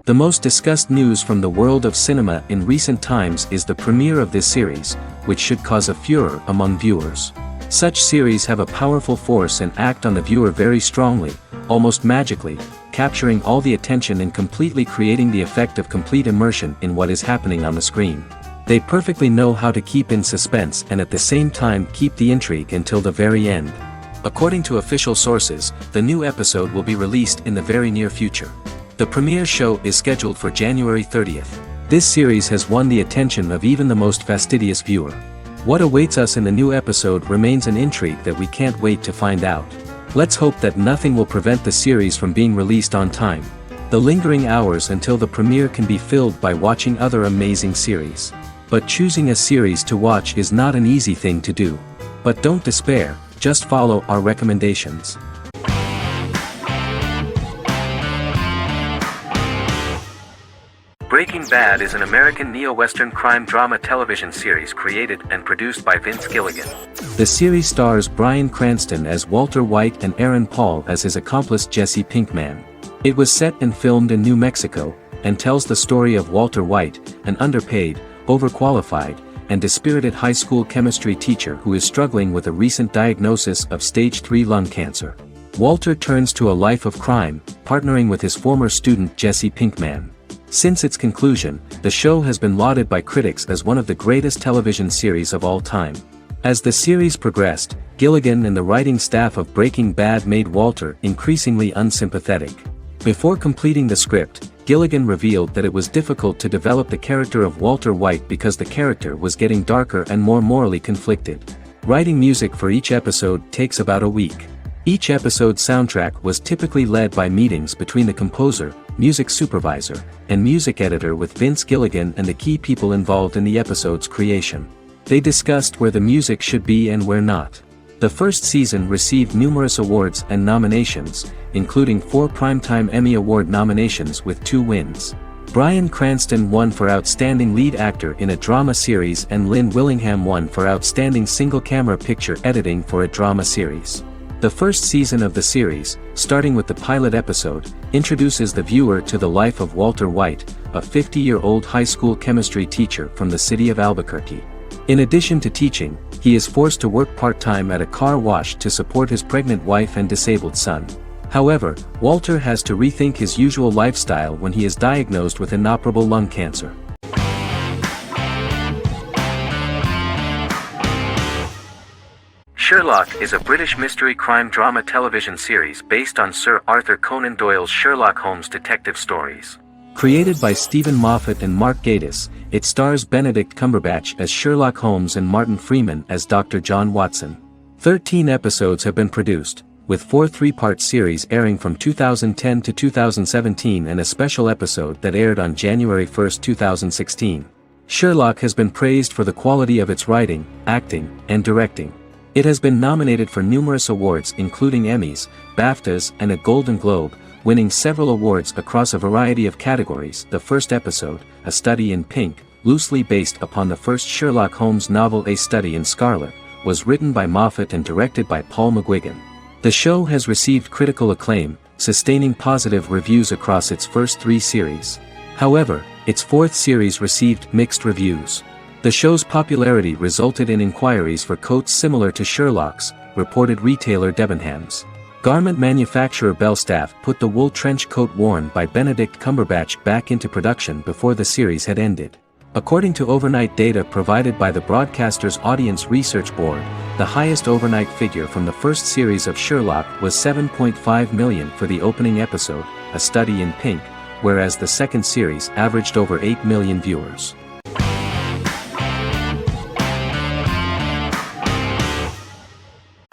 The most discussed news from the world of cinema in recent times is the premiere of this series, which should cause a furor among viewers. Such series have a powerful force and act on the viewer very strongly, almost magically, capturing all the attention and completely creating the effect of complete immersion in what is happening on the screen. They perfectly know how to keep in suspense and at the same time keep the intrigue until the very end. According to official sources, the new episode will be released in the very near future. The premiere show is scheduled for January 30th. This series has won the attention of even the most fastidious viewer. What awaits us in the new episode remains an intrigue that we can't wait to find out. Let's hope that nothing will prevent the series from being released on time. The lingering hours until the premiere can be filled by watching other amazing series. But choosing a series to watch is not an easy thing to do. But don't despair, just follow our recommendations. Breaking Bad is an American neo-Western crime drama television series created and produced by Vince Gilligan. The series stars Bryan Cranston as Walter White and Aaron Paul as his accomplice Jesse Pinkman. It was set and filmed in New Mexico, and tells the story of Walter White, an underpaid, overqualified, and dispirited high school chemistry teacher who is struggling with a recent diagnosis of stage 3 lung cancer. Walter turns to a life of crime, partnering with his former student Jesse Pinkman. Since its conclusion, the show has been lauded by critics as one of the greatest television series of all time. As the series progressed, Gilligan and the writing staff of Breaking Bad made Walter increasingly unsympathetic. Before completing the script, Gilligan revealed that it was difficult to develop the character of Walter White because the character was getting darker and more morally conflicted. Writing music for each episode takes about a week. Each episode's soundtrack was typically led by meetings between the composer, music supervisor, and music editor with Vince Gilligan and the key people involved in the episode's creation. They discussed where the music should be and where not. The first season received numerous awards and nominations, including 4 Primetime Emmy Award nominations with 2 wins. Bryan Cranston won for Outstanding Lead Actor in a Drama Series and Lynn Willingham won for Outstanding Single-Camera Picture Editing for a Drama Series. The first season of the series, starting with the pilot episode, introduces the viewer to the life of Walter White, a 50-year-old high school chemistry teacher from the city of Albuquerque. In addition to teaching, he is forced to work part-time at a car wash to support his pregnant wife and disabled son. However, Walter has to rethink his usual lifestyle when he is diagnosed with inoperable lung cancer. Sherlock is a British mystery crime drama television series based on Sir Arthur Conan Doyle's Sherlock Holmes detective stories. Created by Stephen Moffat and Mark Gatiss, it stars Benedict Cumberbatch as Sherlock Holmes and Martin Freeman as Dr. John Watson. 13 episodes have been produced, with 4 3-part series airing from 2010 to 2017 and a special episode that aired on January 1, 2016. Sherlock has been praised for the quality of its writing, acting, and directing. It has been nominated for numerous awards including Emmys, BAFTAs, and a Golden Globe, winning several awards across a variety of categories. The first episode, A Study in Pink, loosely based upon the first Sherlock Holmes novel A Study in Scarlet, was written by Moffat and directed by Paul McGuigan. The show has received critical acclaim, sustaining positive reviews across its first 3 series. However, its 4th series received mixed reviews. The show's popularity resulted in inquiries for coats similar to Sherlock's, reported retailer Debenhams. Garment manufacturer Belstaff put the wool trench coat worn by Benedict Cumberbatch back into production before the series had ended. According to overnight data provided by the broadcaster's Audience Research Board, the highest overnight figure from the first series of Sherlock was 7.5 million for the opening episode, A Study in Pink, whereas the second series averaged over 8 million viewers.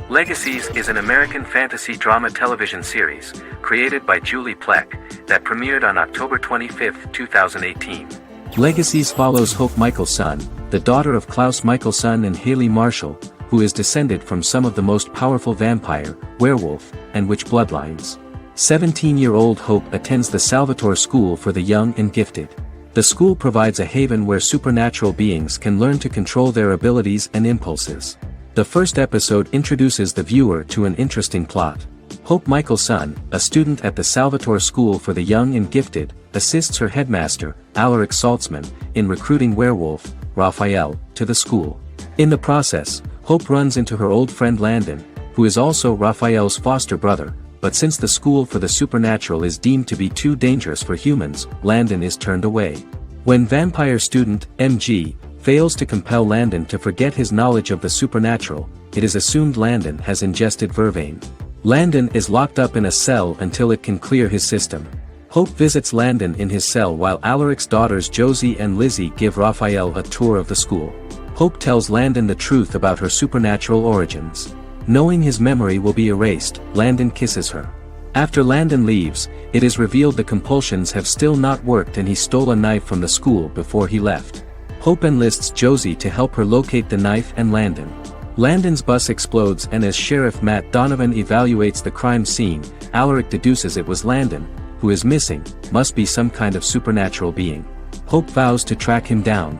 Legacies is an American fantasy drama television series, created by Julie Plec, that premiered on October 25, 2018. Legacies follows Hope Michelson, the daughter of Klaus Michelson and Haley Marshall, who is descended from some of the most powerful vampire, werewolf, and witch bloodlines. 17-year-old Hope attends the Salvatore School for the Young and Gifted. The school provides a haven where supernatural beings can learn to control their abilities and impulses. The first episode introduces the viewer to an interesting plot. Hope Michelson, a student at the Salvatore School for the Young and Gifted, assists her headmaster, Alaric Saltzman, in recruiting werewolf, Raphael, to the school. In the process, Hope runs into her old friend Landon, who is also Raphael's foster brother, but since the school for the supernatural is deemed to be too dangerous for humans, Landon is turned away. When vampire student, MG, fails to compel Landon to forget his knowledge of the supernatural, it is assumed Landon has ingested vervain. Landon is locked up in a cell until it can clear his system. Hope visits Landon in his cell while Alaric's daughters Josie and Lizzie give Raphael a tour of the school. Hope tells Landon the truth about her supernatural origins. Knowing his memory will be erased, Landon kisses her. After Landon leaves, it is revealed the compulsions have still not worked and he stole a knife from the school before he left. Hope enlists Josie to help her locate the knife and Landon. Landon's bus explodes and as Sheriff Matt Donovan evaluates the crime scene, Alaric deduces it was Landon, who is missing, must be some kind of supernatural being. Hope vows to track him down.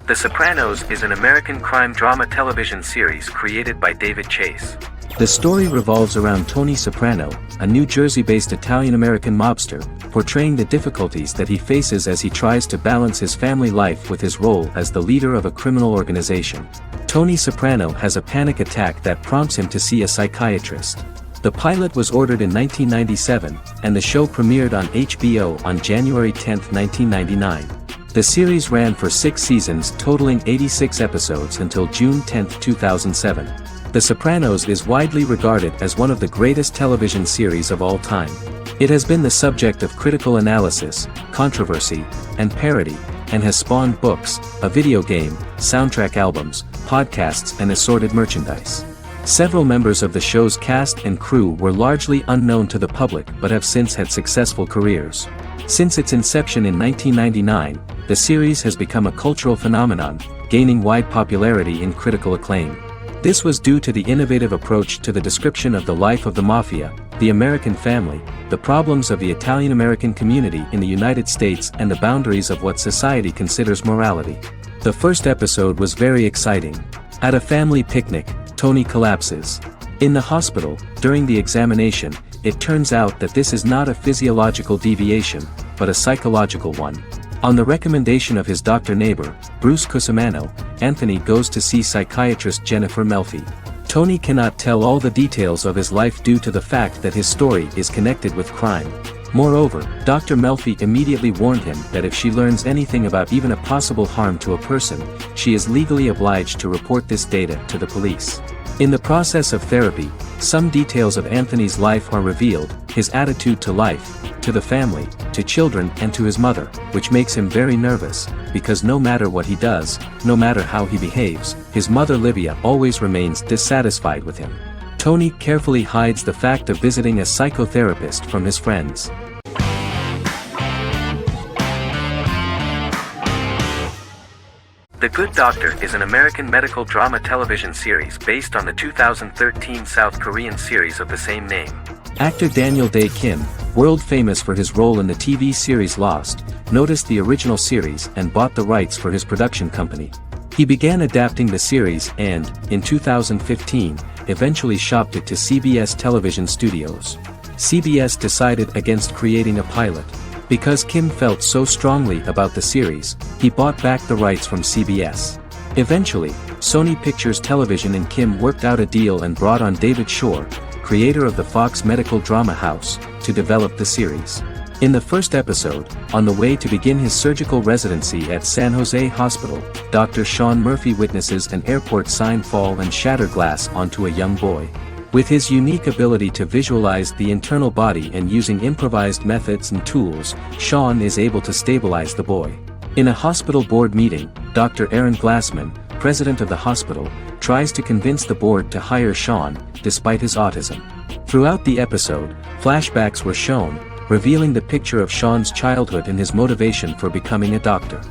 The Sopranos is an American crime drama television series created by David Chase. The story revolves around Tony Soprano, a New Jersey-based Italian-American mobster, portraying the difficulties that he faces as he tries to balance his family life with his role as the leader of a criminal organization. Tony Soprano has a panic attack that prompts him to see a psychiatrist. The pilot was ordered in 1997, and the show premiered on HBO on January 10, 1999. The series ran for 6 seasons totaling 86 episodes until June 10, 2007. The Sopranos is widely regarded as one of the greatest television series of all time. It has been the subject of critical analysis, controversy, and parody, and has spawned books, a video game, soundtrack albums, podcasts and assorted merchandise. Several members of the show's cast and crew were largely unknown to the public but have since had successful careers. Since its inception in 1999, the series has become a cultural phenomenon, gaining wide popularity and critical acclaim. This was due to the innovative approach to the description of the life of the mafia, the American family, the problems of the Italian-American community in the United States and the boundaries of what society considers morality. The first episode was very exciting. At a family picnic, Tony collapses. In the hospital, during the examination, it turns out that this is not a physiological deviation, but a psychological one. On the recommendation of his doctor neighbor, Bruce Cusimano, Anthony goes to see psychiatrist Jennifer Melfi. Tony cannot tell all the details of his life due to the fact that his story is connected with crime. Moreover, Dr. Melfi immediately warned him that if she learns anything about even a possible harm to a person, she is legally obliged to report this data to the police. In the process of therapy, some details of Anthony's life are revealed, his attitude to life, to the family, to children and to his mother, which makes him very nervous, because no matter what he does, no matter how he behaves, his mother Livia always remains dissatisfied with him. Tony carefully hides the fact of visiting a psychotherapist from his friends. The Good Doctor is an American medical drama television series based on the 2013 South Korean series of the same name. Actor Daniel Dae Kim, world famous for his role in the TV series Lost, noticed the original series and bought the rights for his production company. He began adapting the series and, in 2015, eventually shopped it to CBS Television Studios. CBS decided against creating a pilot. Because Kim felt so strongly about the series, he bought back the rights from CBS. Eventually, Sony Pictures Television and Kim worked out a deal and brought on David Shore, creator of the Fox medical drama house, to develop the series. In the first episode, on the way to begin his surgical residency at San Jose Hospital, Dr. Sean Murphy witnesses an airport sign fall and shatter glass onto a young boy. With his unique ability to visualize the internal body and using improvised methods and tools, Sean is able to stabilize the boy. In a hospital board meeting, Dr. Aaron Glassman, president of the hospital, tries to convince the board to hire Sean, despite his autism. Throughout the episode, flashbacks were shown, revealing the picture of Sean's childhood and his motivation for becoming a doctor.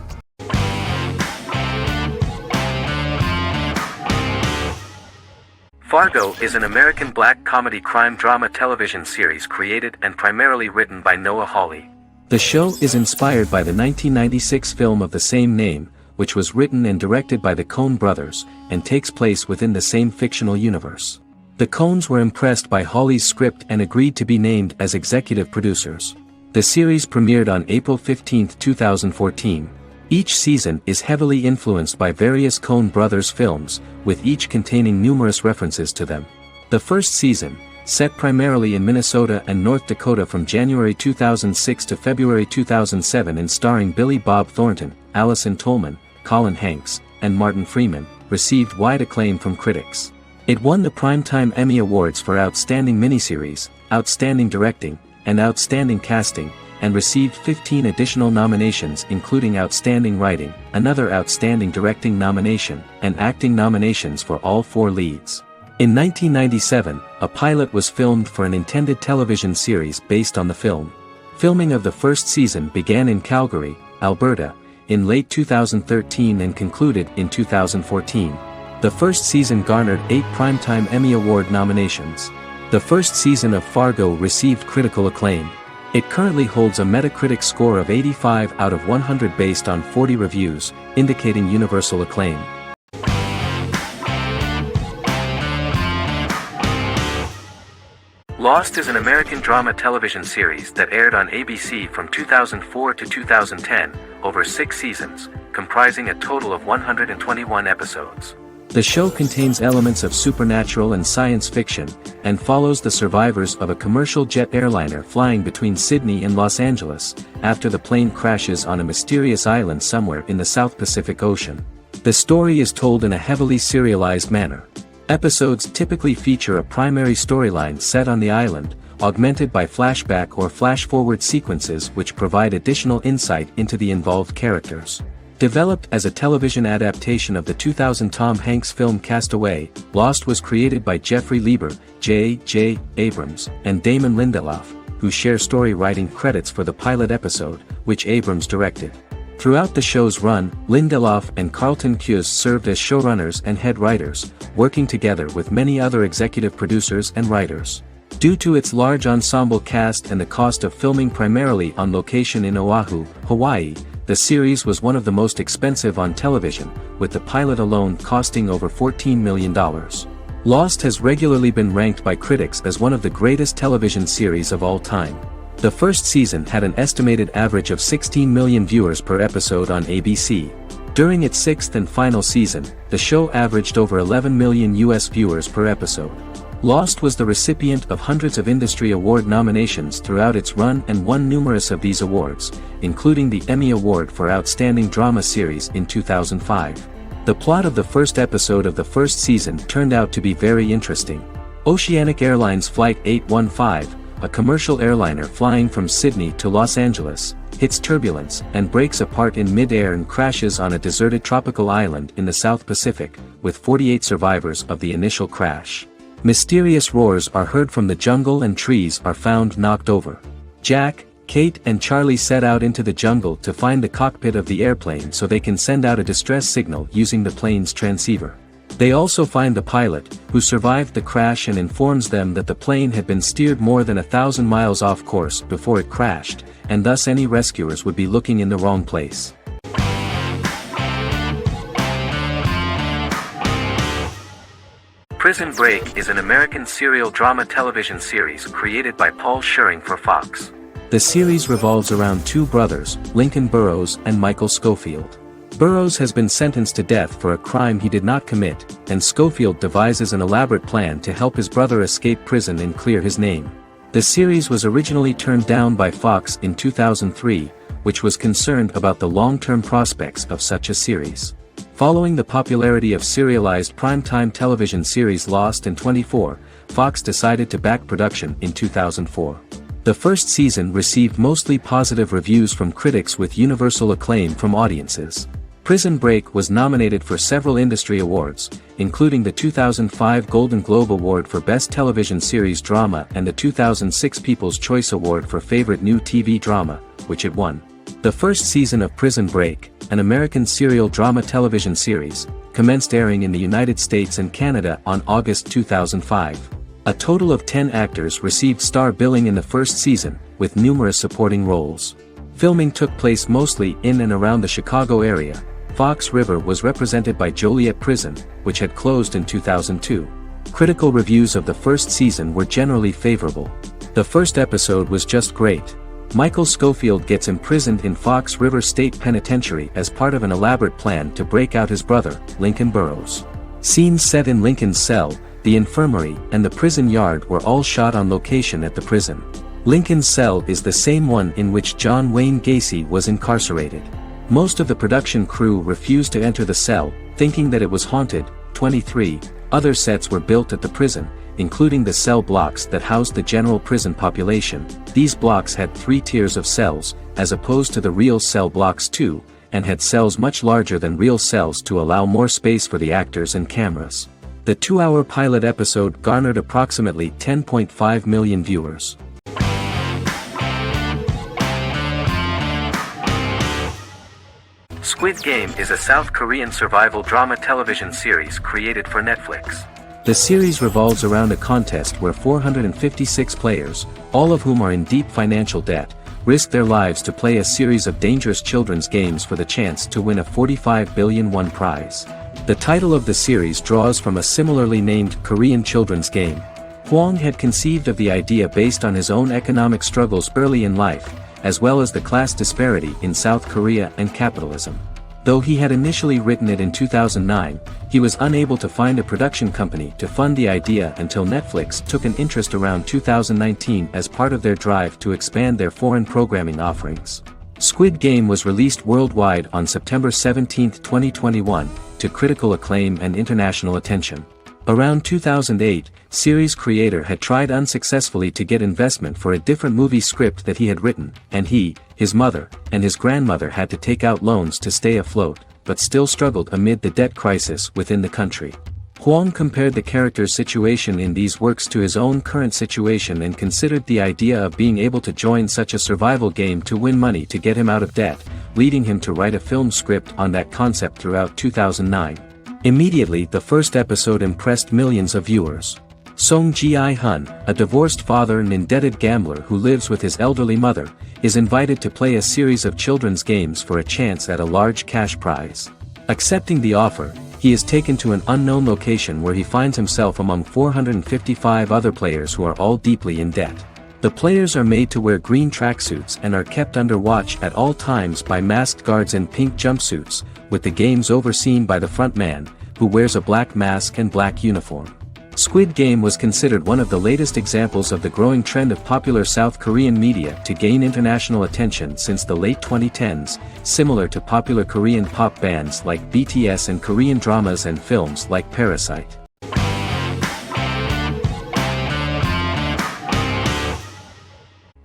Fargo is an American black comedy crime drama television series created and primarily written by Noah Hawley. The show is inspired by the 1996 film of the same name, which was written and directed by the Coen brothers, and takes place within the same fictional universe. The Coens were impressed by Hawley's script and agreed to be named as executive producers. The series premiered on April 15, 2014. Each season is heavily influenced by various Coen brothers films, with each containing numerous references to them. The first season, set primarily in Minnesota and North Dakota from January 2006 to February 2007 and starring Billy Bob Thornton, Allison Tolman, Colin Hanks, and Martin Freeman, received wide acclaim from critics. It won the Primetime Emmy Awards for Outstanding Miniseries, Outstanding Directing, and Outstanding Casting, and received 15 additional nominations including Outstanding Writing, another Outstanding Directing nomination, and acting nominations for all 4 leads. In 1997, a pilot was filmed for an intended television series based on the film. Filming of the first season began in Calgary, Alberta, in late 2013 and concluded in 2014. The first season garnered 8 Primetime Emmy Award nominations. The first season of Fargo received critical acclaim. It currently holds a Metacritic score of 85 out of 100 based on 40 reviews, indicating universal acclaim. Lost is an American drama television series that aired on ABC from 2004 to 2010, over 6 seasons, comprising a total of 121 episodes. The show contains elements of supernatural and science fiction, and follows the survivors of a commercial jet airliner flying between Sydney and Los Angeles, after the plane crashes on a mysterious island somewhere in the South Pacific Ocean. The story is told in a heavily serialized manner. Episodes typically feature a primary storyline set on the island, augmented by flashback or flash-forward sequences which provide additional insight into the involved characters. Developed as a television adaptation of the 2000 Tom Hanks film Castaway, Lost was created by Jeffrey Lieber, J.J. Abrams, and Damon Lindelof, who share story writing credits for the pilot episode, which Abrams directed. Throughout the show's run, Lindelof and Carlton Cuse served as showrunners and head writers, working together with many other executive producers and writers. Due to its large ensemble cast and the cost of filming primarily on location in Oahu, Hawaii, the series was one of the most expensive on television, with the pilot alone costing over $14 million. Lost has regularly been ranked by critics as one of the greatest television series of all time. The first season had an estimated average of 16 million viewers per episode on ABC. During its 6th and final season, the show averaged over 11 million US viewers per episode. Lost was the recipient of hundreds of industry award nominations throughout its run and won numerous of these awards, including the Emmy Award for Outstanding Drama Series in 2005. The plot of the first episode of the first season turned out to be very interesting. Oceanic Airlines Flight 815, a commercial airliner flying from Sydney to Los Angeles, hits turbulence and breaks apart in mid-air and crashes on a deserted tropical island in the South Pacific, with 48 survivors of the initial crash. Mysterious roars are heard from the jungle and trees are found knocked over. Jack, Kate and Charlie set out into the jungle to find the cockpit of the airplane so they can send out a distress signal using the plane's transceiver. They also find the pilot, who survived the crash and informs them that the plane had been steered more than 1,000 miles off course before it crashed, and thus any rescuers would be looking in the wrong place. Prison Break is an American serial drama television series created by Paul Scheuring for Fox. The series revolves around 2 brothers, Lincoln Burrows and Michael Schofield. Burrows has been sentenced to death for a crime he did not commit, and Schofield devises an elaborate plan to help his brother escape prison and clear his name. The series was originally turned down by Fox in 2003, which was concerned about the long-term prospects of such a series. Following the popularity of serialized primetime television series Lost in 24, Fox decided to back production in 2004. The first season received mostly positive reviews from critics with universal acclaim from audiences. Prison Break was nominated for several industry awards, including the 2005 Golden Globe Award for Best Television Series Drama and the 2006 People's Choice Award for Favorite New TV Drama, which it won. The first season of Prison Break, an American serial drama television series, commenced airing in the United States and Canada on August 2005. A total of 10 actors received star billing in the first season, with numerous supporting roles. Filming took place mostly in and around the Chicago area. Fox River was represented by Joliet Prison, which had closed in 2002. Critical reviews of the first season were generally favorable. The first episode was just great. Michael Scofield gets imprisoned in Fox River State Penitentiary as part of an elaborate plan to break out his brother, Lincoln Burrows. Scenes set in Lincoln's cell, the infirmary, and the prison yard were all shot on location at the prison. Lincoln's cell is the same one in which John Wayne Gacy was incarcerated. Most of the production crew refused to enter the cell, thinking that it was haunted. 23 other sets were built at the prison, including the cell blocks that housed the general prison population. These blocks had 3 tiers of cells, as opposed to the real cell blocks 2, and had cells much larger than real cells to allow more space for the actors and cameras. The 2-hour pilot episode garnered approximately 10.5 million viewers. Squid Game is a South Korean survival drama television series created for Netflix. The series revolves around a contest where 456 players, all of whom are in deep financial debt, risk their lives to play a series of dangerous children's games for the chance to win a 45 billion won prize. The title of the series draws from a similarly named Korean children's game. Hwang had conceived of the idea based on his own economic struggles early in life, as well as the class disparity in South Korea and capitalism. Though he had initially written it in 2009, he was unable to find a production company to fund the idea until Netflix took an interest around 2019 as part of their drive to expand their foreign programming offerings. Squid Game was released worldwide on September 17, 2021, to critical acclaim and international attention. Around 2008, series creator had tried unsuccessfully to get investment for a different movie script that he had written, and he, his mother, and his grandmother had to take out loans to stay afloat, but still struggled amid the debt crisis within the country. Hwang compared the character's situation in these works to his own current situation and considered the idea of being able to join such a survival game to win money to get him out of debt, leading him to write a film script on that concept throughout 2009. Immediately the first episode impressed millions of viewers. Song Ji-hun, a divorced father and indebted gambler who lives with his elderly mother, is invited to play a series of children's games for a chance at a large cash prize. Accepting the offer, he is taken to an unknown location where he finds himself among 455 other players who are all deeply in debt. The players are made to wear green tracksuits and are kept under watch at all times by masked guards in pink jumpsuits, with the games overseen by the front man, who wears a black mask and black uniform. Squid Game was considered one of the latest examples of the growing trend of popular South Korean media to gain international attention since the late 2010s, similar to popular Korean pop bands like BTS and Korean dramas and films like Parasite.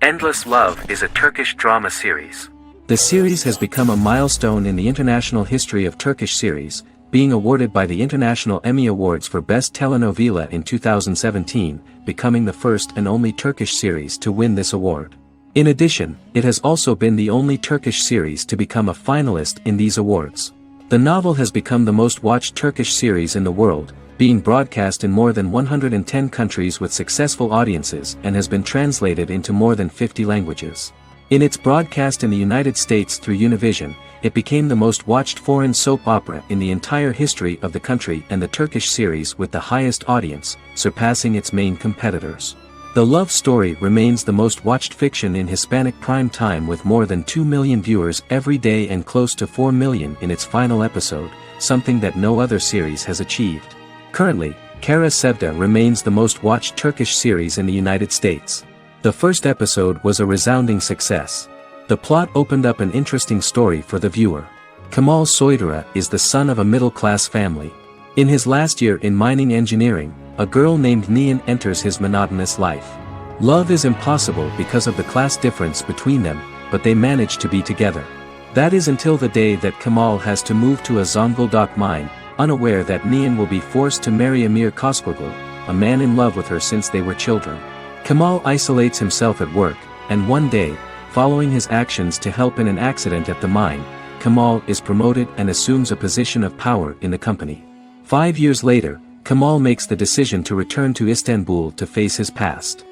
Endless Love is a Turkish drama series. The series has become a milestone in the international history of Turkish series, being awarded by the International Emmy Awards for Best Telenovela in 2017, becoming the first and only Turkish series to win this award. In addition, it has also been the only Turkish series to become a finalist in these awards. The novel has become the most watched Turkish series in the world, being broadcast in more than 110 countries with successful audiences and has been translated into more than 50 languages. In its broadcast in the United States through Univision, it became the most watched foreign soap opera in the entire history of the country and the Turkish series with the highest audience, surpassing its main competitors. The love story remains the most watched fiction in Hispanic prime time with more than 2 million viewers every day and close to 4 million in its final episode, something that no other series has achieved. Currently, Kara Sevda remains the most watched Turkish series in the United States. The first episode was a resounding success. The plot opened up an interesting story for the viewer. Kemal Soydura is the son of a middle-class family. In his last year in mining engineering, a girl named Nihan enters his monotonous life. Love is impossible because of the class difference between them, but they manage to be together. That is until the day that Kemal has to move to a Zonguldak mine, unaware that Nihan will be forced to marry Amir Koskoglu, a man in love with her since they were children. Kemal isolates himself at work, and one day, following his actions to help in an accident at the mine, Kemal is promoted and assumes a position of power in the company. 5 years later, Kemal makes the decision to return to Istanbul to face his past.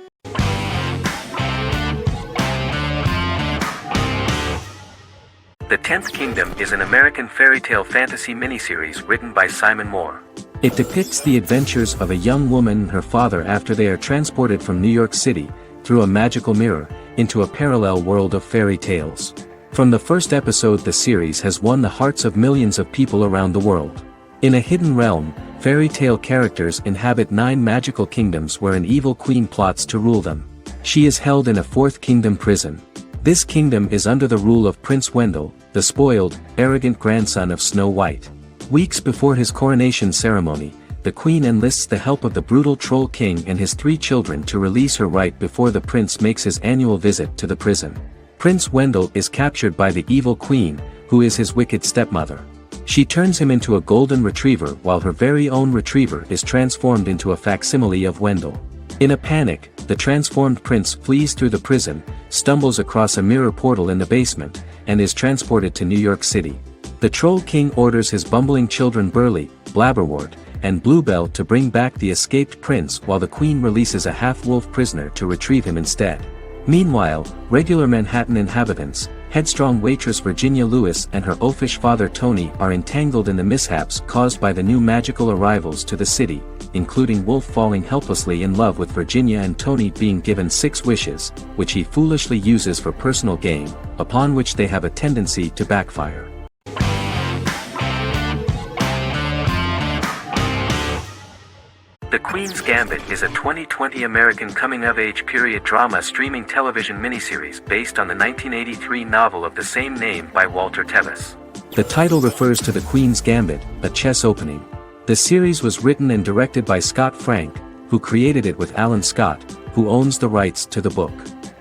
The Tenth Kingdom is an American fairy tale fantasy miniseries written by Simon Moore. It depicts the adventures of a young woman and her father after they are transported from New York City, through a magical mirror, into a parallel world of fairy tales. From the first episode, the series has won the hearts of millions of people around the world. In a hidden realm, fairy tale characters inhabit 9 magical kingdoms where an evil queen plots to rule them. She is held in a 4th kingdom prison. This kingdom is under the rule of Prince Wendell, the spoiled, arrogant grandson of Snow White. Weeks before his coronation ceremony, the queen enlists the help of the brutal Troll King and his 3 children to release her right before the prince makes his annual visit to the prison. Prince Wendell is captured by the evil queen, who is his wicked stepmother. She turns him into a golden retriever while her very own retriever is transformed into a facsimile of Wendell. In a panic, the transformed prince flees through the prison, stumbles across a mirror portal in the basement, and is transported to New York City. The Troll King orders his bumbling children Burly, Blabberwort, and Bluebell to bring back the escaped prince while the queen releases a half-wolf prisoner to retrieve him instead. Meanwhile, regular Manhattan inhabitants, headstrong waitress Virginia Lewis and her oafish father Tony are entangled in the mishaps caused by the new magical arrivals to the city, including Wolf falling helplessly in love with Virginia and Tony being given 6 wishes, which he foolishly uses for personal gain, upon which they have a tendency to backfire. The Queen's Gambit is a 2020 American coming-of-age period drama streaming television miniseries based on the 1983 novel of the same name by Walter Tevis. The title refers to the Queen's Gambit, a chess opening. The series was written and directed by Scott Frank, who created it with Alan Scott, who owns the rights to the book.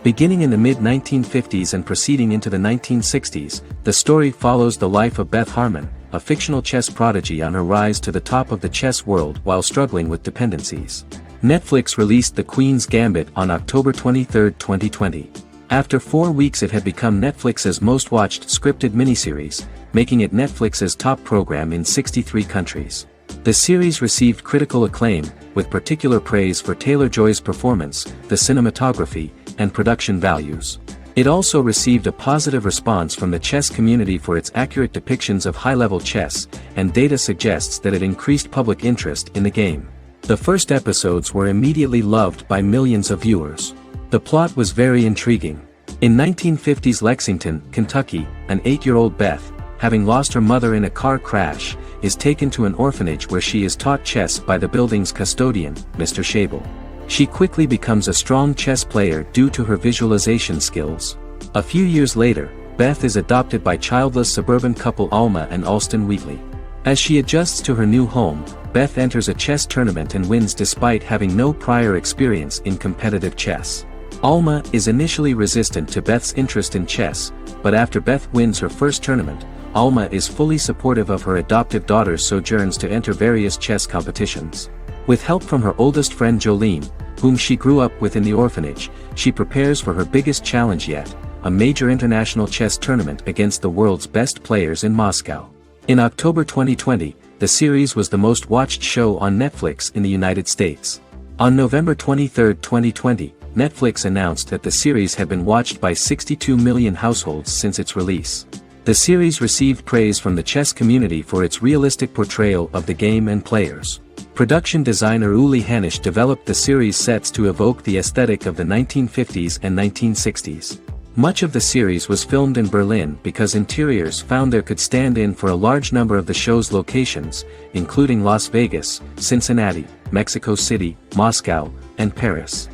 Beginning in the mid-1950s and proceeding into the 1960s, the story follows the life of Beth Harmon, a fictional chess prodigy on her rise to the top of the chess world while struggling with dependencies. Netflix released The Queen's Gambit on October 23, 2020. After 4 weeks it had become Netflix's most-watched scripted miniseries, making it Netflix's top program in 63 countries. The series received critical acclaim, with particular praise for Taylor-Joy's performance, the cinematography, and production values. It also received a positive response from the chess community for its accurate depictions of high-level chess, and data suggests that it increased public interest in the game. The first episodes were immediately loved by millions of viewers. The plot was very intriguing. In 1950s Lexington, Kentucky, an 8-year-old Beth, having lost her mother in a car crash, is taken to an orphanage where she is taught chess by the building's custodian, Mr. Schabel. She quickly becomes a strong chess player due to her visualization skills. A few years later, Beth is adopted by childless suburban couple Alma and Alston Wheatley. As she adjusts to her new home, Beth enters a chess tournament and wins despite having no prior experience in competitive chess. Alma is initially resistant to Beth's interest in chess, but after Beth wins her first tournament, Alma is fully supportive of her adoptive daughter's sojourns to enter various chess competitions. With help from her oldest friend Jolene, whom she grew up with in the orphanage, she prepares for her biggest challenge yet, a major international chess tournament against the world's best players in Moscow. In October 2020, the series was the most watched show on Netflix in the United States. On November 23, 2020, Netflix announced that the series had been watched by 62 million households since its release. The series received praise from the chess community for its realistic portrayal of the game and players. Production designer Uli Hanisch developed the series' sets to evoke the aesthetic of the 1950s and 1960s. Much of the series was filmed in Berlin because interiors found there could stand in for a large number of the show's locations, including Las Vegas, Cincinnati, Mexico City, Moscow, and Paris.